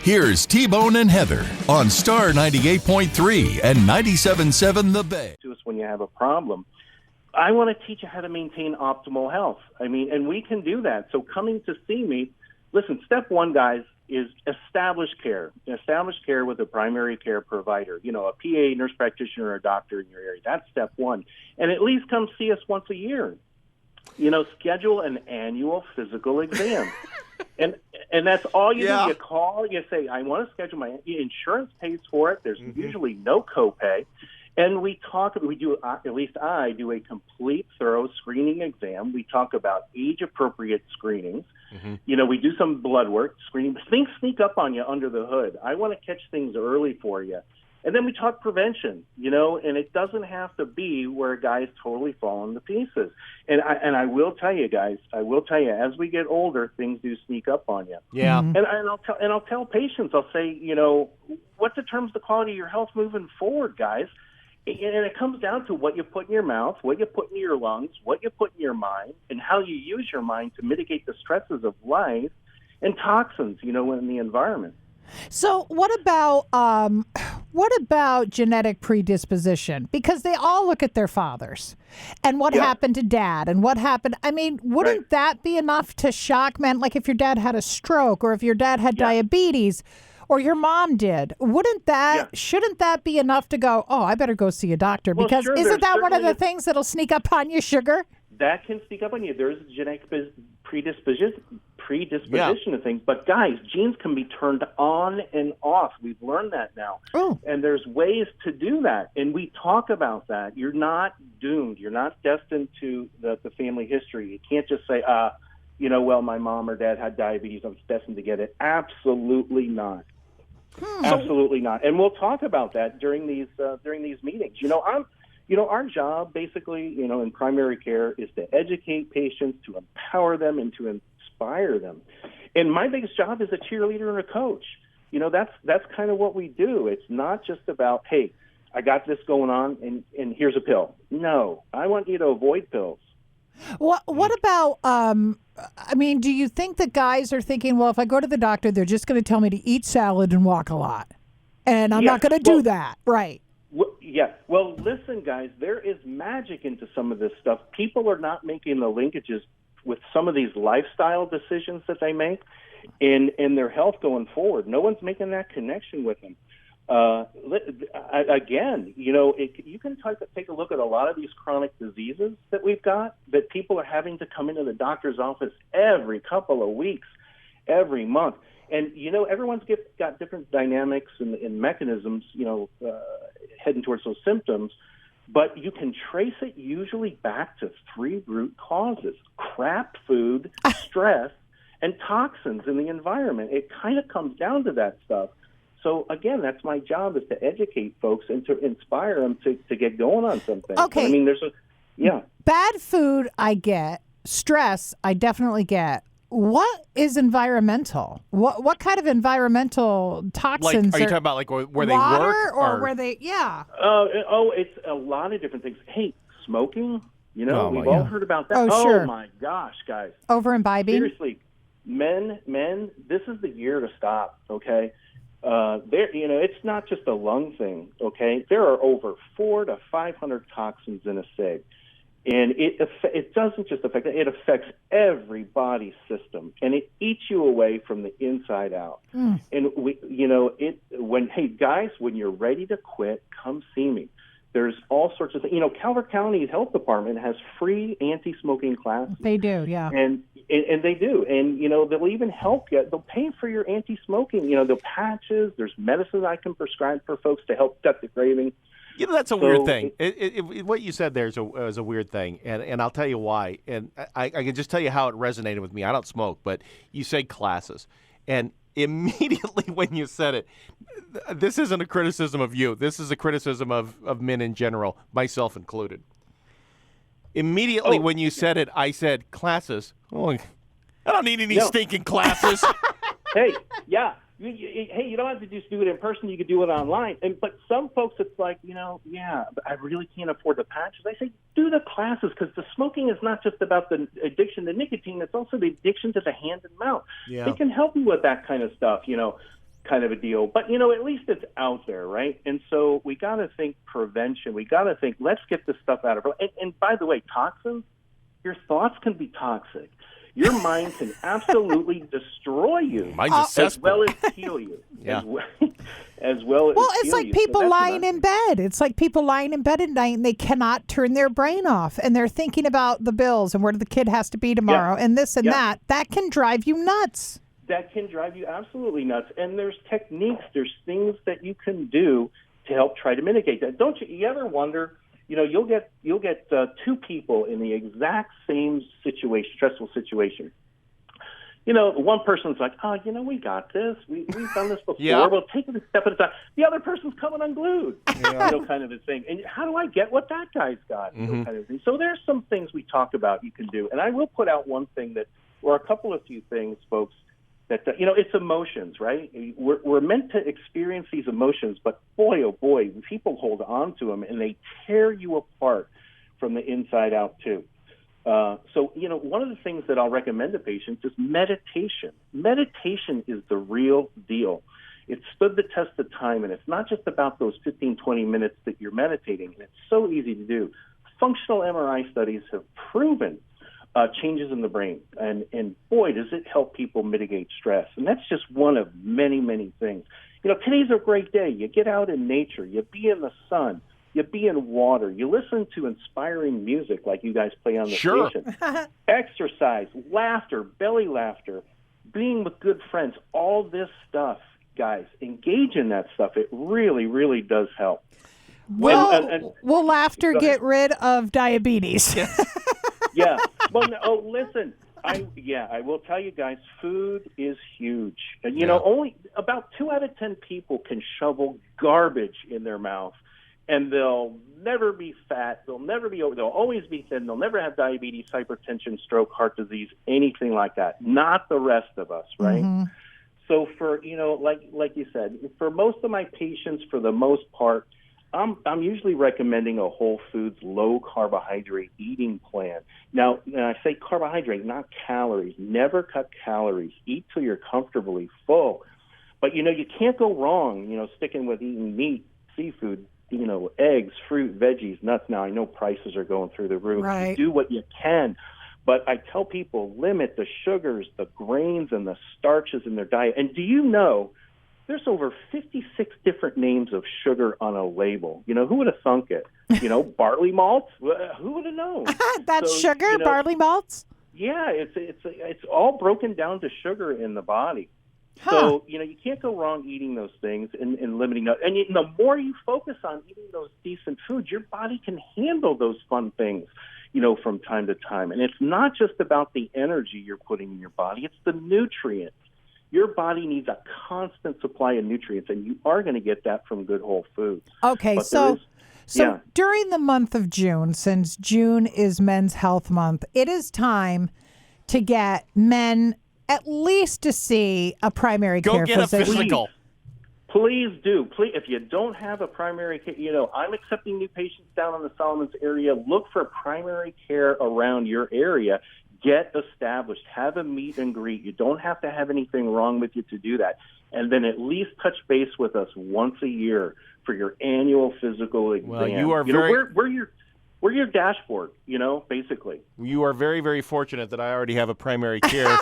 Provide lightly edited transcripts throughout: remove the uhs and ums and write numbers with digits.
Here's T-Bone and Heather on Star 98.3 and 97.7 The Bay. To us when you have a problem. I want to teach you how to maintain optimal health. I mean, and we can do that. So coming to see me, listen, step one, guys, is established care. Established care with a primary care provider, you know, a PA, nurse practitioner, or a doctor in your area. That's step one. And at least come see us once a year. You know, schedule an annual physical exam. And that's all you do. You call, you say, I want to schedule my insurance pays for it. There's usually no copay. And we do, at least I do a complete thorough screening exam. We talk about age-appropriate screenings. You know, we do some blood work, screening. Things sneak up on you under the hood. I want to catch things early for you. And then we talk prevention, you know, and it doesn't have to be where guys totally fall into pieces. And I will tell you, guys, as we get older, things do sneak up on you. Yeah. And I'll tell patients, I'll say, you know, what determines the quality of your health moving forward, guys? And it comes down to what you put in your mouth, what you put in your lungs, what you put in your mind, and how you use your mind to mitigate the stresses of life and toxins, you know, in the environment. So what about genetic predisposition? Because they all look at their fathers and what happened to dad and what happened. I mean, wouldn't that be enough to shock men? Like if your dad had a stroke or if your dad had diabetes or your mom did, shouldn't that be enough to go, oh, I better go see a doctor? Well, because sure, isn't that one of the things that'll sneak up on you, sugar? That can sneak up on you. There's a genetic predisposition to things. But, guys, genes can be turned on and off. We've learned that now. Oh. And there's ways to do that. And we talk about that. You're not doomed. You're not destined to the family history. You can't just say, you know, well, my mom or dad had diabetes. I was destined to get it. Absolutely not. Absolutely not. And we'll talk about that during these meetings. Our job basically, you know, in primary care is to educate patients, to empower them, and to inspire them. And my biggest job is a cheerleader and a coach. You know, that's kind of what we do. It's not just about, hey, I got this going on, and here's a pill. No, I want you to avoid pills. What about, I mean, do you think that guys are thinking, well, if I go to the doctor, they're just going to tell me to eat salad and walk a lot, and I'm not going to do that, right? Well, listen, guys, there is magic into some of this stuff. People are not making the linkages with some of these lifestyle decisions that they make in their health going forward. No one's making that connection with them. Again, you know, you can take a look at a lot of these chronic diseases that we've got, that people are having to come into the doctor's office every couple of weeks, every month. And, you know, everyone's got different dynamics and mechanisms, you know, heading towards those symptoms. But you can trace it usually back to three root causes: crap food, stress, and toxins in the environment. It kind of comes down to that stuff. So, again, that's my job, is to educate folks and to inspire them to get going on something. Okay. I mean, Bad food, I get. Stress, I definitely get. What is environmental? What kind of environmental toxins? Like, are you talking about like where they water work? Or where they, it's a lot of different things. Hey, smoking, you know, we've all heard about that. Oh, sure. Oh, my gosh, guys. Over imbibing? Seriously, men, this is the year to stop, okay? You know, it's not just a lung thing, okay? There are over 400 to 500 toxins in a cig. And it doesn't just affect it affects every body system, and it eats you away from the inside out. And when you're ready to quit, come see me. There's all sorts of things. You know, Calvert County's health department has free anti-smoking classes. They do, yeah. And they do. And, you know, they'll even help you. They'll pay for your anti-smoking. You know, the patches, there's medicine I can prescribe for folks to help gut the craving. You know, that's a weird thing. What you said there is a weird thing, and I'll tell you why. And I can just tell you how it resonated with me. I don't smoke, but you say classes. And immediately when you said it, this isn't a criticism of you. This is a criticism of men in general, myself included. Immediately when you said it, I said, classes. Oh, I don't need any stinking classes. Hey, yeah. Hey, you don't have to just do it in person. You could do it online. But some folks, it's like, you know, I really can't afford the patches. I say, do the classes, because the smoking is not just about the addiction to nicotine. It's also the addiction to the hand and mouth. Yeah. They can help you with that kind of stuff, you know. kind of a deal. But, at least it's out there, right? And so we got to think prevention. We got to think, let's get this stuff out of it. And by the way, toxins, your thoughts can be toxic. Your mind can absolutely destroy you. Mine's a as well as heal you. Yeah. As well as it's heal like you. people lying in bed. It's like people lying in bed at night and they cannot turn their brain off. And they're thinking about the bills and where the kid has to be tomorrow and this and that. That can drive you nuts. That can drive you absolutely nuts. And there's techniques, there's things that you can do to help try to mitigate that. Don't you ever wonder, you'll get two people in the exact same situation, stressful situation. One person's like, oh, we got this. We've done this before. Yeah. We'll take it a step at a time. The other person's coming unglued, kind of a thing. And how do I get what that guy's got? Kind of thing. So there's some things we talk about you can do. And I will put out one thing or a few things, folks, that, it's emotions, right? We're meant to experience these emotions, but boy, oh boy, people hold on to them and they tear you apart from the inside out too. So, one of the things that I'll recommend to patients is meditation. Meditation is the real deal. It stood the test of time, and it's not just about those 15, 20 minutes that you're meditating, and it's so easy to do. Functional MRI studies have proven changes in the brain, and boy, does it help people mitigate stress. And that's just one of many, many things. Today's a great day. You get out in nature. You be in the sun. You be in water. You listen to inspiring music like you guys play on the station. Exercise, laughter, belly laughter, being with good friends, all this stuff, guys, engage in that stuff. It really, really does help. Will laughter get rid of diabetes? Yeah. Well, listen. I will tell you guys, food is huge. And, only about 2 out of 10 people can shovel garbage in their mouth, and they'll never be fat. They'll never be over. They'll always be thin. They'll never have diabetes, hypertension, stroke, heart disease, anything like that. Not the rest of us, right? Mm-hmm. So for, like you said, for most of my patients, for the most part, I'm usually recommending a whole foods, low carbohydrate eating plan. Now, I say carbohydrate, not calories. Never cut calories. Eat till you're comfortably full. But, you can't go wrong, sticking with eating meat, seafood, eggs, fruit, veggies, nuts. Now, I know prices are going through the roof. Right. You do what you can. But I tell people, limit the sugars, the grains, and the starches in their diet. And do you know, there's over 56 different names of sugar on a label. Who would have thunk it? Barley malts? Who would have known? That's sugar, barley malts? Yeah, it's all broken down to sugar in the body. Huh. So, you can't go wrong eating those things and limiting that. And the more you focus on eating those decent foods, your body can handle those fun things, from time to time. And it's not just about the energy you're putting in your body, it's the nutrients. Your body needs a constant supply of nutrients, and you are going to get that from good whole foods. Okay, so during the month of June, since June is Men's Health Month, it is time to get men at least to see a primary care physician. Go get a physical. Please do. Please, if you don't have a primary care, I'm accepting new patients down in the Solomons area. Look for primary care around your area. Get established. Have a meet and greet. You don't have to have anything wrong with you to do that. And then at least touch base with us once a year for your annual physical exam. Well, you are we're your dashboard, basically. You are very, very fortunate that I already have a primary care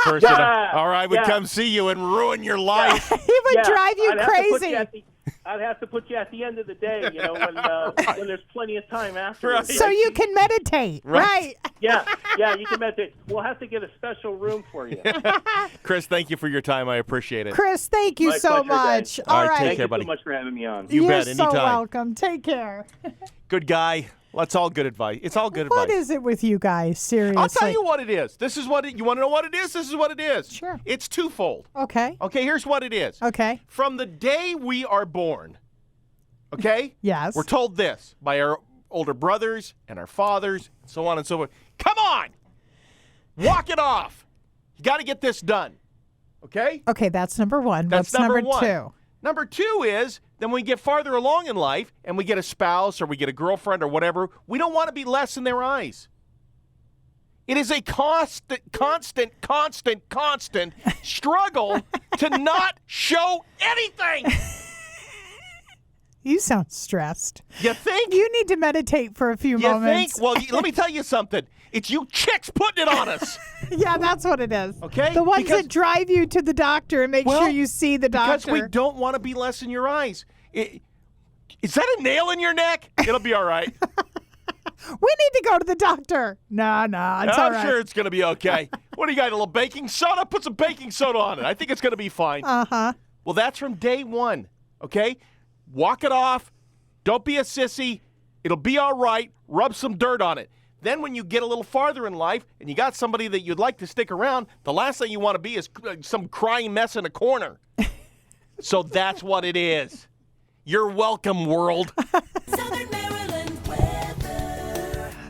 person, or I would come see you and ruin your life. He would drive you crazy. I'd have to put you at the end of the day, when there's plenty of time after. Right. So you can meditate, right? Yeah, you can meditate. We'll have to get a special room for you. Chris, thank you for your time. I appreciate it. Chris, thank you so much. All right, take Thank care, you buddy. so much for having me on. You bet, You're so anytime. welcome. Take care. Good guy. That's all good advice. It's all good advice. What is it with you guys? Seriously. I'll tell you what it is. This is what you want to know what it is? This is what it is. Sure. It's twofold. Okay. Okay, here's what it is. Okay. From the day we are born, okay? Yes. We're told this by our older brothers and our fathers, and so on and so forth. Come on! Walk it off. You got to get this done. Okay? Okay, that's number one. That's What's number one. two? Number two is, then we get farther along in life and we get a spouse or we get a girlfriend or whatever, we don't want to be less in their eyes. It is a constant struggle to not show anything. You sound stressed. You think? You need to meditate for a few moments. You think? Well, let me tell you something. It's you chicks putting it on us. Yeah, that's what it is. Okay? The ones that drive you to the doctor and make sure you see the doctor. Because we don't want to be less in your eyes. Is that a nail in your neck? It'll be all right. We need to go to the doctor. No, it's all right. I'm sure it's going to be okay. What do you got, a little baking soda? Put some baking soda on it. I think it's going to be fine. Uh-huh. Well, that's from day one, okay? Walk it off. Don't be a sissy. It'll be all right. Rub some dirt on it. Then when you get a little farther in life and you got somebody that you'd like to stick around, the last thing you want to be is some crying mess in a corner. So that's what it is. You're welcome, world. Southern